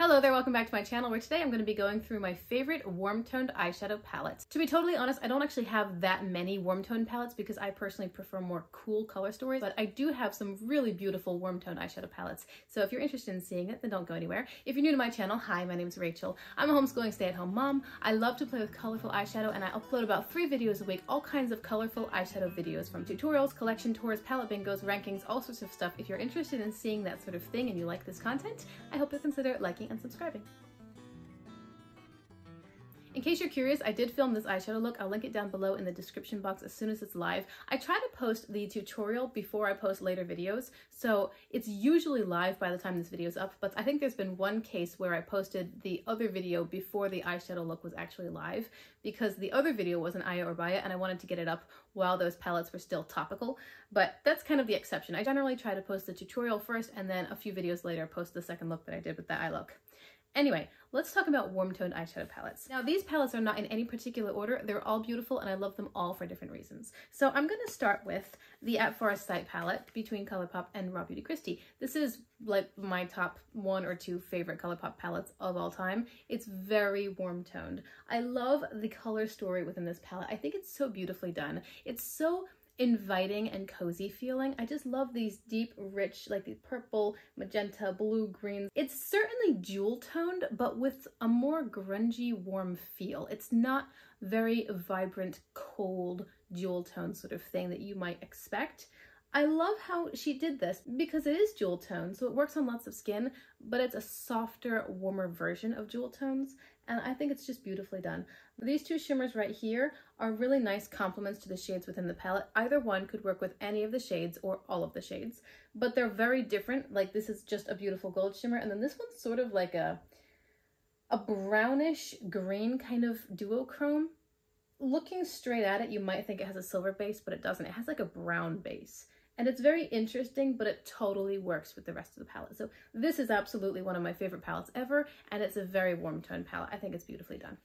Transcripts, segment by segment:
Hello there, welcome back to my channel where today I'm going to be going through my favorite warm-toned eyeshadow palettes. To be totally honest, I don't actually have that many warm-toned palettes because I personally prefer more cool color stories, but I do have some really beautiful warm-toned eyeshadow palettes. So if you're interested in seeing it, then don't go anywhere. If you're new to my channel, hi, my name is Rachel. I'm a homeschooling stay-at-home mom. I love to play with colorful eyeshadow and I upload about 3 videos a week, all kinds of colorful eyeshadow videos from tutorials, collection tours, palette bingos, rankings, all sorts of stuff. If you're interested in seeing that sort of thing and you like this content, I hope you'll consider liking and subscribing. In case you're curious, I did film this eyeshadow look. I'll link it down below in the description box as soon as it's live. I try to post the tutorial before I post later videos, so it's usually live by the time this video is up, but I think there's been one case where I posted the other video before the eyeshadow look was actually live, because the other video was an Aya or Baya and I wanted to get it up while those palettes were still topical, but that's kind of the exception. I generally try to post the tutorial first and then a few videos later post the second look that I did with the eye look. Anyway, let's talk about warm-toned eyeshadow palettes. Now, these palettes are not in any particular order. They're all beautiful and I love them all for different reasons. So I'm going to start with the At Forest Sight palette between Colourpop and Raw Beauty Kristi. This is like my top 1 or 2 favorite Colourpop palettes of all time. It's very warm-toned. I love the color story within this palette. I think it's so beautifully done. It's so inviting and cozy feeling. I just love these deep, rich, like the purple, magenta, blue, greens. It's certainly jewel toned, but with a more grungy, warm feel. It's not very vibrant, cold, jewel tone sort of thing that you might expect. I love how she did this because it is jewel tone, so it works on lots of skin, but it's a softer, warmer version of jewel tones, and I think it's just beautifully done. These 2 shimmers right here are really nice complements to the shades within the palette. Either one could work with any of the shades or all of the shades, but they're very different. Like, this is just a beautiful gold shimmer, and then this one's sort of like a brownish green kind of duochrome. Looking straight at it, you might think it has a silver base, but it doesn't. It has like a brown base. And it's very interesting, but it totally works with the rest of the palette. So this is absolutely one of my favorite palettes ever, and it's a very warm tone palette. I think it's beautifully done.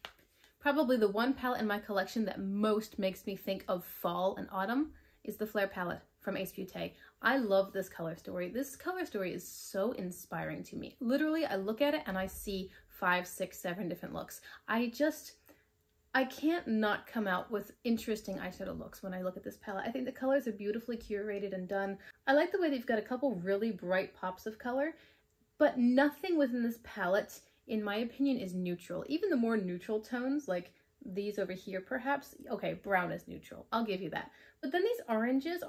Probably the one palette in my collection that most makes me think of fall and autumn is the Flare palette from Ace Beauté. I love this color story. This color story is so inspiring to me. Literally, I look at it and I see 5, 6, 7 different looks. I can't not come out with interesting eyeshadow looks when I look at this palette. I think the colors are beautifully curated and done. I like the way they've got a couple really bright pops of color, but nothing within this palette, in my opinion, is neutral. Even the more neutral tones, like these over here perhaps, okay, brown is neutral, I'll give you that. But then these oranges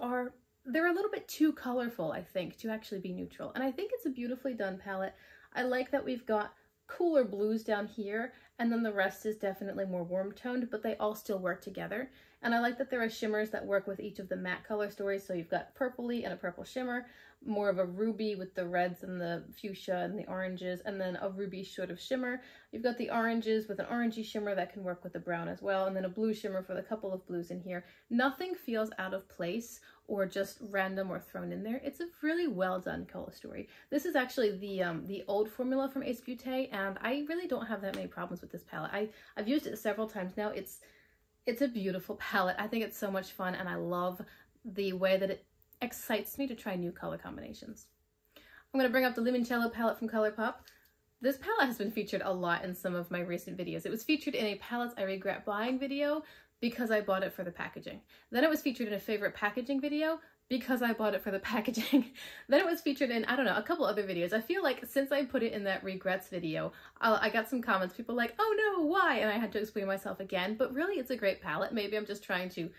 they're a little bit too colorful, I think, to actually be neutral. And I think it's a beautifully done palette. I like that we've got cooler blues down here, and then the rest is definitely more warm toned, but they all still work together. And I like that there are shimmers that work with each of the matte color stories. So you've got purpley and a purple shimmer, more of a ruby with the reds and the fuchsia and the oranges, and then a ruby sort of shimmer. You've got the oranges with an orangey shimmer that can work with the brown as well, and then a blue shimmer for the couple of blues in here. Nothing feels out of place or just random or thrown in there. It's a really well done color story. This is actually the old formula from Ace Beauté, and I really don't have that many problems with this palette. I've used it several times now. It's a beautiful palette. I think it's so much fun, and I love the way that it excites me to try new color combinations. I'm going to bring up the Limoncello palette from Colourpop. This palette has been featured a lot in some of my recent videos. It was featured in a Palettes I Regret Buying video because I bought it for the packaging. Then it was featured in a favorite packaging video because I bought it for the packaging. Then it was featured in, I don't know, a couple other videos. I feel like since I put it in that regrets video, I got some comments, people like, oh no, why? And I had to explain myself again, but really it's a great palette. Maybe I'm just trying to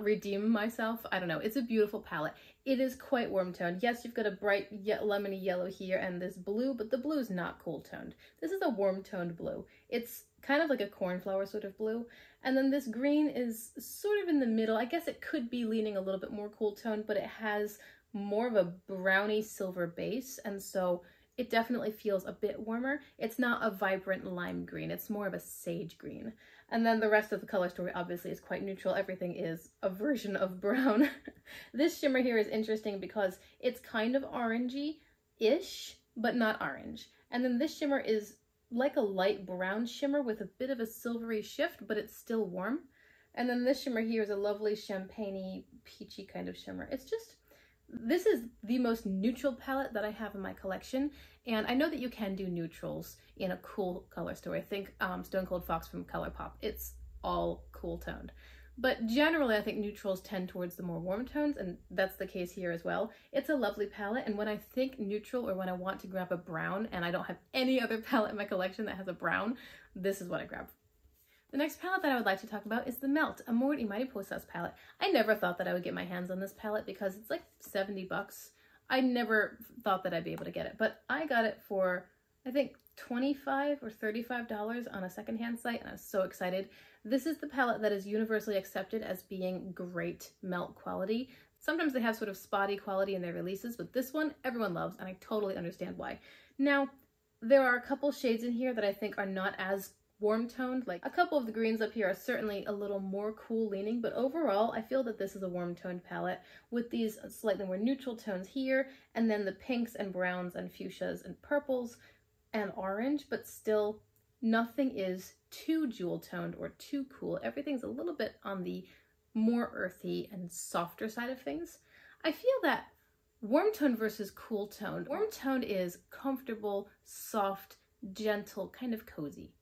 redeem myself. I don't know. It's a beautiful palette. It is quite warm toned. Yes, you've got a bright lemony yellow here and this blue, but the blue is not cool toned. This is a warm toned blue. It's kind of like a cornflower sort of blue. And then this green is sort of in the middle. I guess it could be leaning a little bit more cool toned, but it has more of a browny silver base. And so it definitely feels a bit warmer. It's not a vibrant lime green. It's more of a sage green. And then the rest of the color story obviously is quite neutral. Everything is a version of brown. This shimmer here is interesting because it's kind of orangey-ish, but not orange. And then this shimmer is like a light brown shimmer with a bit of a silvery shift, but it's still warm. And then this shimmer here is a lovely champagne-y, peachy kind of shimmer. It's just This is the most neutral palette that I have in my collection, and I know that you can do neutrals in a cool color story. I think Stone Cold Fox from Colourpop, it's all cool toned. But generally I think neutrals tend towards the more warm tones, and that's the case here as well. It's a lovely palette, and when I think neutral or when I want to grab a brown and I don't have any other palette in my collection that has a brown, this is what I grab. The next palette that I would like to talk about is the Melt Amor y Mariposas palette. I never thought that I would get my hands on this palette because it's like 70 bucks. I never thought that I'd be able to get it, but I got it for, I think, $25 or $35 on a secondhand site, and I was so excited. This is the palette that is universally accepted as being great melt quality. Sometimes they have sort of spotty quality in their releases, but this one everyone loves, and I totally understand why. Now, there are a couple shades in here that I think are not as warm toned. Like a couple of the greens up here are certainly a little more cool leaning, but overall I feel that this is a warm toned palette with these slightly more neutral tones here, and then the pinks and browns and fuchsias and purples and orange, but still nothing is too jewel toned or too cool. Everything's a little bit on the more earthy and softer side of things. I feel that warm toned versus cool toned. Warm toned is comfortable, soft, gentle, kind of cozy.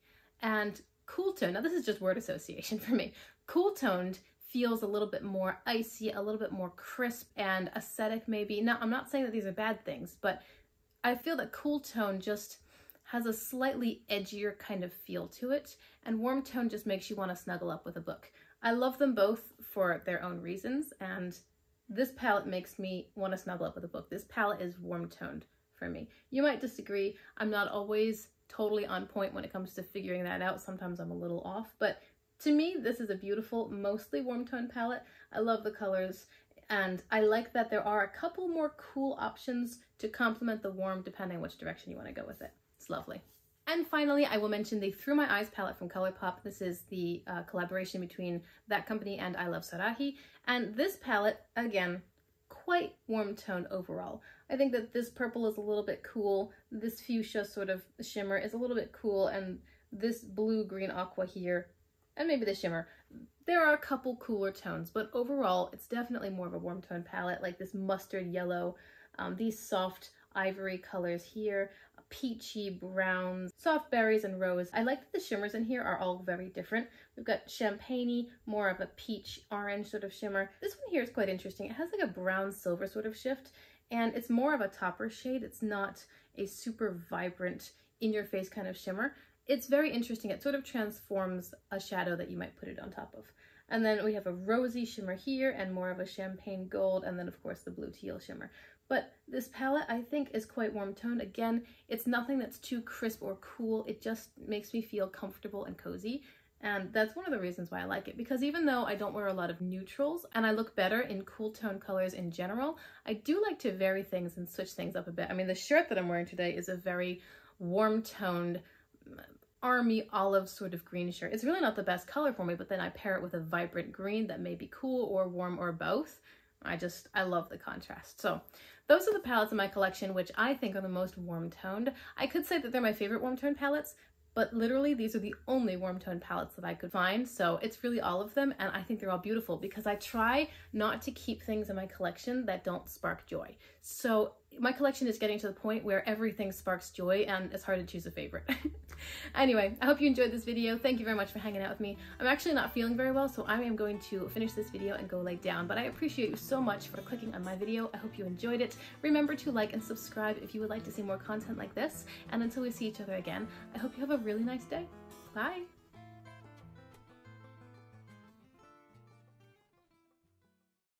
And cool toned, now this is just word association for me, cool toned feels a little bit more icy, a little bit more crisp and aesthetic maybe. Now, I'm not saying that these are bad things, but I feel that cool tone just has a slightly edgier kind of feel to it, and warm tone just makes you want to snuggle up with a book. I love them both for their own reasons, and this palette makes me want to snuggle up with a book. This palette is warm toned for me. You might disagree. I'm not always totally on point when it comes to figuring that out. Sometimes I'm a little off, but to me, this is a beautiful, mostly warm tone palette. I love the colors, and I like that there are a couple more cool options to complement the warm depending on which direction you want to go with it. It's lovely. And finally, I will mention the Through My Eyes palette from Colourpop. This is the collaboration between that company and I Love Sarahi. And this palette, again, quite warm tone overall. I think that this purple is a little bit cool. This fuchsia sort of shimmer is a little bit cool. And this blue-green aqua here, and maybe the shimmer, there are a couple cooler tones. But overall, it's definitely more of a warm tone palette, like this mustard yellow, these soft ivory colors here, peachy browns, soft berries, and rose. I like that the shimmers in here are all very different. We've got champagne-y, more of a peach orange sort of shimmer. This one here is quite interesting. It has like a brown silver sort of shift, and it's more of a topper shade. It's not a super vibrant in-your-face kind of shimmer. It's very interesting. It sort of transforms a shadow that you might put it on top of. And then we have a rosy shimmer here and more of a champagne gold, and then of course the blue teal shimmer. But this palette I think is quite warm toned. Again, it's nothing that's too crisp or cool. It just makes me feel comfortable and cozy. And that's one of the reasons why I like it, because even though I don't wear a lot of neutrals and I look better in cool tone colors in general, I do like to vary things and switch things up a bit. I mean, the shirt that I'm wearing today is a very warm toned army olive sort of green shirt. It's really not the best color for me, but then I pair it with a vibrant green that may be cool or warm or both. I love the contrast. So those are the palettes in my collection, which I think are the most warm toned. I could say that they're my favorite warm toned palettes, but literally these are the only warm toned palettes that I could find. So it's really all of them, and I think they're all beautiful because I try not to keep things in my collection that don't spark joy. So my collection is getting to the point where everything sparks joy and it's hard to choose a favorite. Anyway, I hope you enjoyed this video. Thank you very much for hanging out with me. I'm actually not feeling very well, so I am going to finish this video and go lay down, but I appreciate you so much for clicking on my video. I hope you enjoyed it. Remember to like and subscribe if you would like to see more content like this, and until we see each other again, I hope you have a really nice day. Bye!